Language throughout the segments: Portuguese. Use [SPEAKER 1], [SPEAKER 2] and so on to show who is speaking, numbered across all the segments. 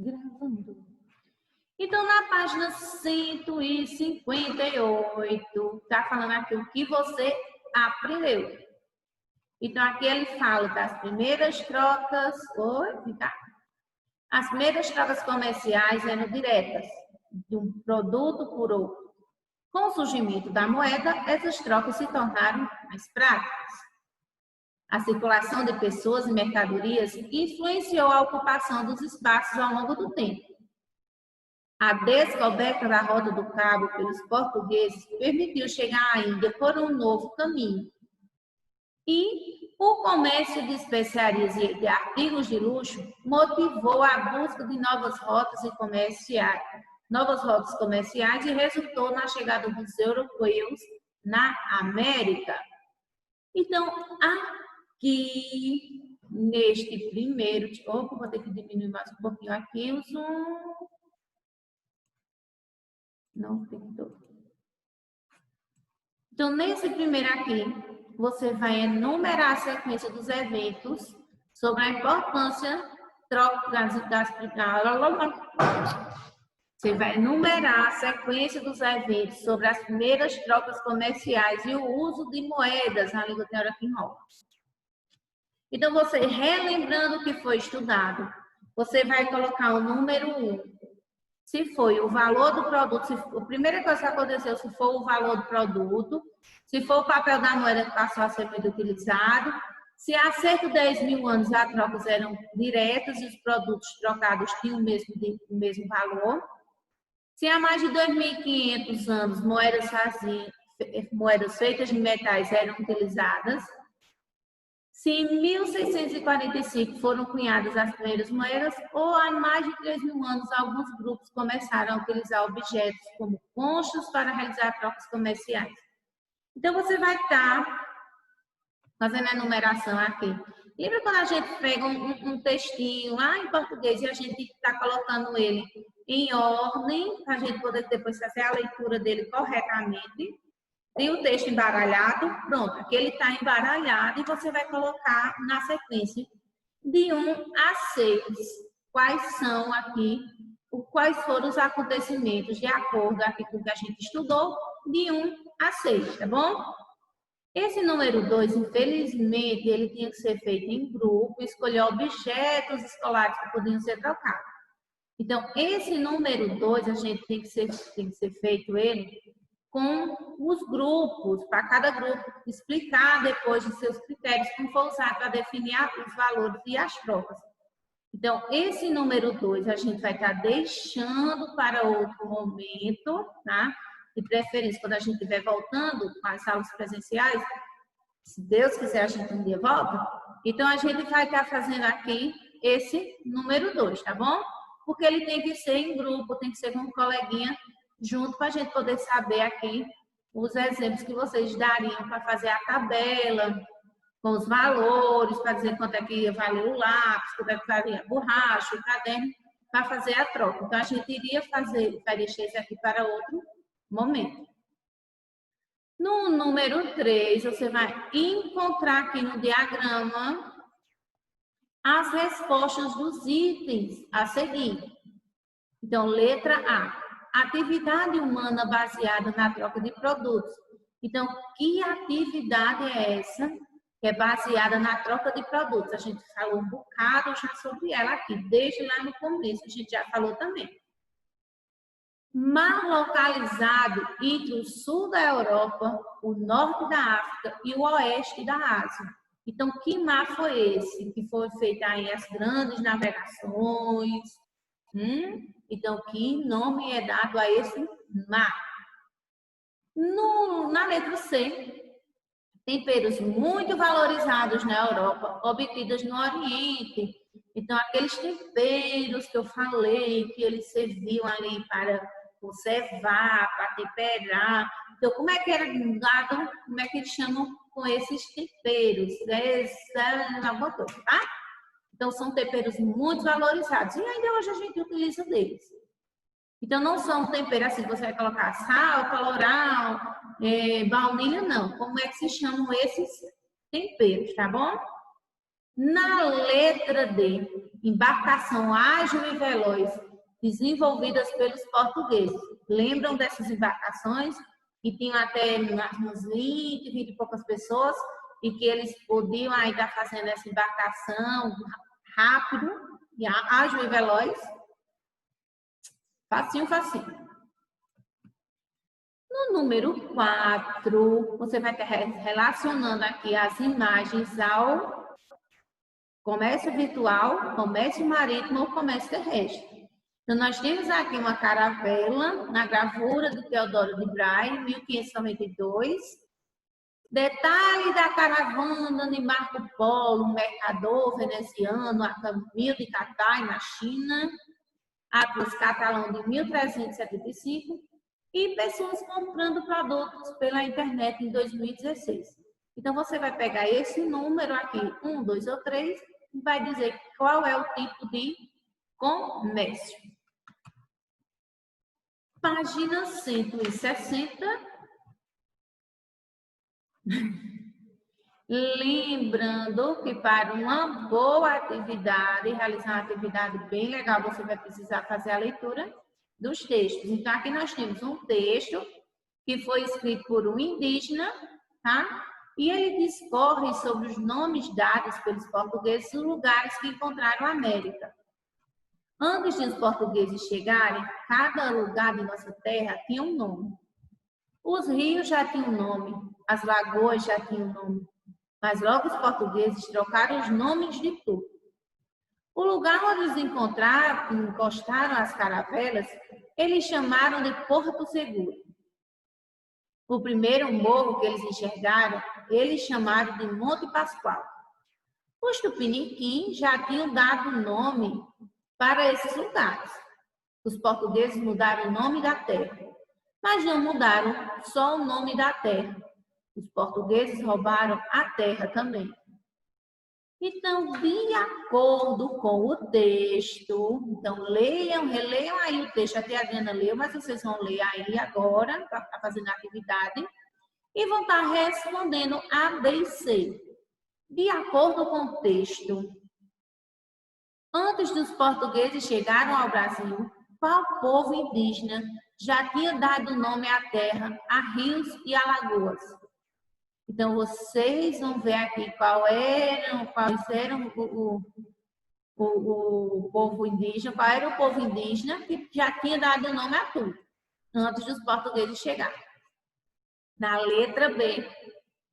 [SPEAKER 1] Gravando. Então, na página 158, está falando aqui o que você aprendeu. Então, aqui ele fala das primeiras trocas. Oi, tá? As primeiras trocas comerciais eram diretas, de um produto por outro. Com o surgimento da moeda, essas trocas se tornaram mais práticas. A circulação de pessoas e mercadorias influenciou a ocupação dos espaços ao longo do tempo. A descoberta da Rota do Cabo pelos portugueses permitiu chegar à Índia por um novo caminho. E o comércio de especiarias e de artigos de luxo motivou a busca de novas rotas comerciais e resultou na chegada dos europeus na América. Então, aqui, neste primeiro... Opa, vou ter que diminuir mais um pouquinho aqui o zoom. Não tentou. Então, nesse primeiro aqui, você vai enumerar a sequência dos eventos sobre a importância Você vai enumerar a sequência dos eventos sobre as primeiras trocas comerciais e o uso de moedas na língua teórica em Roma. Então, você relembrando o que foi estudado, você vai colocar o número 1. Se foi o valor do produto, a primeira coisa que aconteceu, se for o valor do produto, se for o papel da moeda que passou a ser muito utilizado, se há cerca de 10 mil anos as trocas eram diretas e os produtos trocados tinham o mesmo valor, se há mais de 2.500 anos moedas feitas de metais eram utilizadas, se em 1645 foram cunhadas as primeiras moedas, ou há mais de 3 mil anos, alguns grupos começaram a utilizar objetos como conchas para realizar trocas comerciais. Então, você vai estar fazendo a enumeração aqui. Lembra quando a gente pega um textinho lá em português e a gente está colocando ele em ordem, para a gente poder depois fazer a leitura dele corretamente? Tem o texto embaralhado, pronto, aqui ele está embaralhado e você vai colocar na sequência de 1 a 6. Quais são aqui, quais foram os acontecimentos de acordo aqui com o que a gente estudou, de 1 a 6, tá bom? Esse número 2, infelizmente, ele tinha que ser feito em grupo, escolher objetos escolares que podiam ser trocados. Então, esse número 2, a gente tem que ser feito ele com os grupos, para cada grupo explicar depois de seus critérios como foi usado para definir os valores e as trocas. Então, esse número 2 a gente vai estar deixando para outro momento, tá? De preferência, quando a gente estiver voltando com as aulas presenciais, se Deus quiser, a gente um dia volta. Então, a gente vai estar fazendo aqui esse número 2, tá bom? Porque ele tem que ser em grupo, tem que ser com um coleguinha junto para a gente poder saber aqui os exemplos que vocês dariam para fazer a tabela com os valores, para dizer quanto é que ia valer o lápis, quanto é que valia a borracha, o caderno, para fazer a troca. Então, a gente vai deixar isso aqui para outro momento. No número 3, você vai encontrar aqui no diagrama as respostas dos itens a seguir. Então, letra A. Atividade humana baseada na troca de produtos. Então, que atividade é essa que é baseada na troca de produtos? A gente falou um bocado já sobre ela aqui, desde lá no começo, a gente já falou também. Mar localizado entre o sul da Europa, o norte da África e o oeste da Ásia. Então, que mar foi esse? Que foi feito aí as grandes navegações. Então, que nome é dado a esse mar? Na letra C, temperos muito valorizados na Europa, obtidos no Oriente. Então, aqueles temperos que eu falei, que eles serviam ali para conservar, para temperar. Então, como é que era dado, como é que eles chamam com esses temperos? Alguma coisa, tá? Então, são temperos muito valorizados. E ainda hoje a gente utiliza deles. Então, não são temperos assim que você vai colocar sal, colorau, baunilha, não. Como é que se chamam esses temperos, tá bom? Na letra D, embarcação ágil e veloz, desenvolvidas pelos portugueses. Lembram dessas embarcações? Que tinham até umas 20 e poucas pessoas e que eles podiam aí estar fazendo essa embarcação rápido, ágil e veloz? Facinho, facinho. No número 4, você vai estar relacionando aqui as imagens ao comércio virtual, comércio marítimo ou comércio terrestre. Então, nós temos aqui uma caravela na gravura de Teodoro de Brahe, 1592. Detalhe da caravana de Marco Polo, um mercador veneziano a caminho de Catai, na China, Atlas Catalão de 1375, e pessoas comprando produtos pela internet em 2016. Então, você vai pegar esse número aqui, 1, 2 ou 3, e vai dizer qual é o tipo de comércio. Página 160. Lembrando que para uma boa atividade, realizar uma atividade bem legal, você vai precisar fazer a leitura dos textos. Então, aqui nós temos um texto que foi escrito por um indígena, tá? E ele discorre sobre os nomes dados pelos portugueses nos lugares que encontraram a América. Antes de os portugueses chegarem, cada lugar de nossa terra tinha um nome. Os rios já tinham nome, as lagoas já tinham nome, mas logo os portugueses trocaram os nomes de tudo. O lugar onde eles encostaram as caravelas, eles chamaram de Porto Seguro. O primeiro morro que eles enxergaram, eles chamaram de Monte Pascoal. Os tupiniquim já tinham dado nome para esses lugares. Os portugueses mudaram o nome da terra, mas não mudaram só o nome da terra. Os portugueses roubaram a terra também. Então, de acordo com o texto, então releiam aí o texto, até a Adriana leu, mas vocês vão ler aí agora, para estar fazendo a atividade, e vão estar respondendo A, B e C. De acordo com o texto, antes dos portugueses chegarem ao Brasil, qual povo indígena já tinha dado nome à terra, a rios e a lagoas? Então, vocês vão ver aqui quais eram o povo indígena, qual era o povo indígena que já tinha dado nome a tudo, antes dos portugueses chegarem. Na letra B,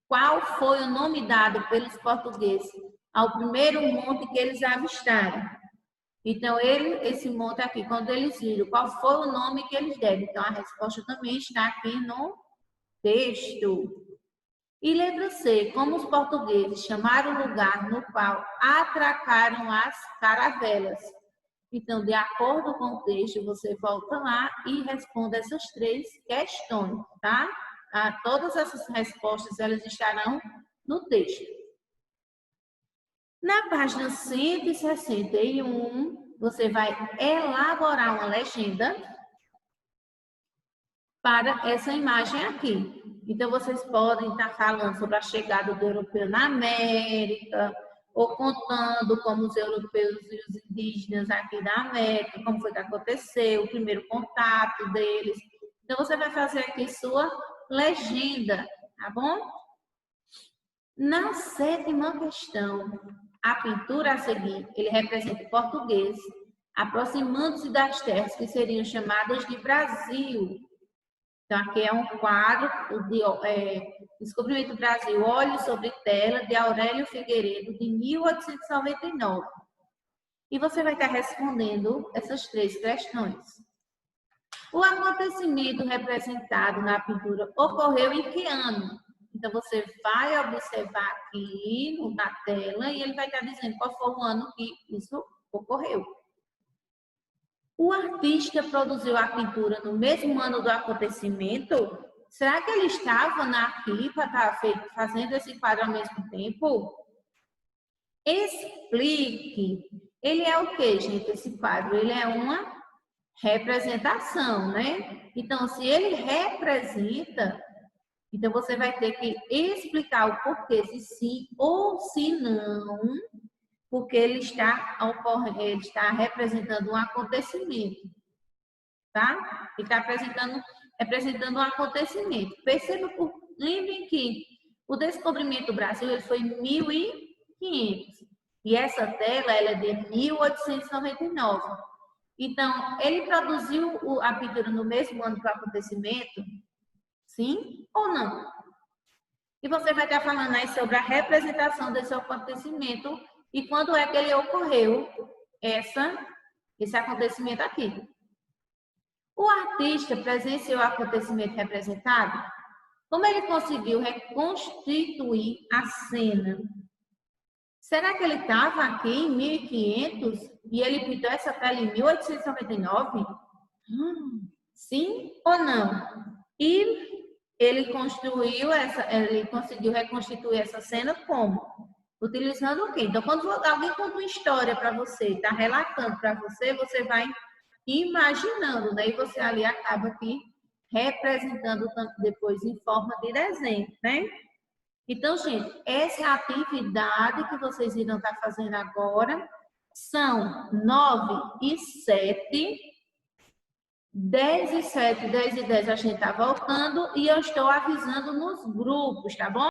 [SPEAKER 1] qual foi o nome dado pelos portugueses ao primeiro monte que eles avistaram? Então, esse monte aqui, quando eles viram, qual foi o nome que eles deram? Então, a resposta também está aqui no texto. E letra C, como os portugueses chamaram o lugar no qual atracaram as caravelas. Então, de acordo com o texto, você volta lá e responde essas 3 questões, tá? Todas essas respostas, elas estarão no texto. Na página 161, você vai elaborar uma legenda para essa imagem aqui. Então, vocês podem estar falando sobre a chegada do europeu na América, ou contando como os europeus e os indígenas aqui da América, como foi que aconteceu, o primeiro contato deles. Então, você vai fazer aqui sua legenda, tá bom? Na 7ª questão, a pintura a seguir, ele representa o português, aproximando-se das terras que seriam chamadas de Brasil. Então, aqui é um quadro de Descobrimento do Brasil, Olhos sobre Tela, de Aurélio Figueiredo, de 1899. E você vai estar respondendo essas 3 questões. O acontecimento representado na pintura ocorreu em que ano? Então, você vai observar aqui na tela e ele vai estar dizendo qual foi o ano que isso ocorreu. O artista produziu a pintura no mesmo ano do acontecimento? Será que ele estava aqui para estar fazendo esse quadro ao mesmo tempo? Explique. Ele é o que, gente, esse quadro? Ele é uma representação, né? Então, se ele representa, então você vai ter que explicar o porquê, se sim ou se não, porque ele está representando um acontecimento, tá? Ele está representando um acontecimento. Lembrem que o descobrimento do Brasil ele foi em 1500 e essa tela ela é de 1899. Então, ele produziu a pintura no mesmo ano do acontecimento? Sim ou não? E você vai estar falando aí sobre a representação desse acontecimento e quando é que ele ocorreu esse acontecimento aqui. O artista presenciou o acontecimento representado? Como ele conseguiu reconstituir a cena? Será que ele estava aqui em 1500 e ele pintou essa tela em 1899? Sim ou não? E ele conseguiu reconstituir essa cena como? Utilizando o quê? Então, quando alguém conta uma história para você, está relatando para você, você vai imaginando, né? E você ali acaba aqui representando depois em forma de desenho, né? Então, gente, essa é a atividade que vocês irão estar fazendo agora. São 9 e 7, 10 e 7, 10 e 10 a gente está voltando e eu estou avisando nos grupos, tá bom?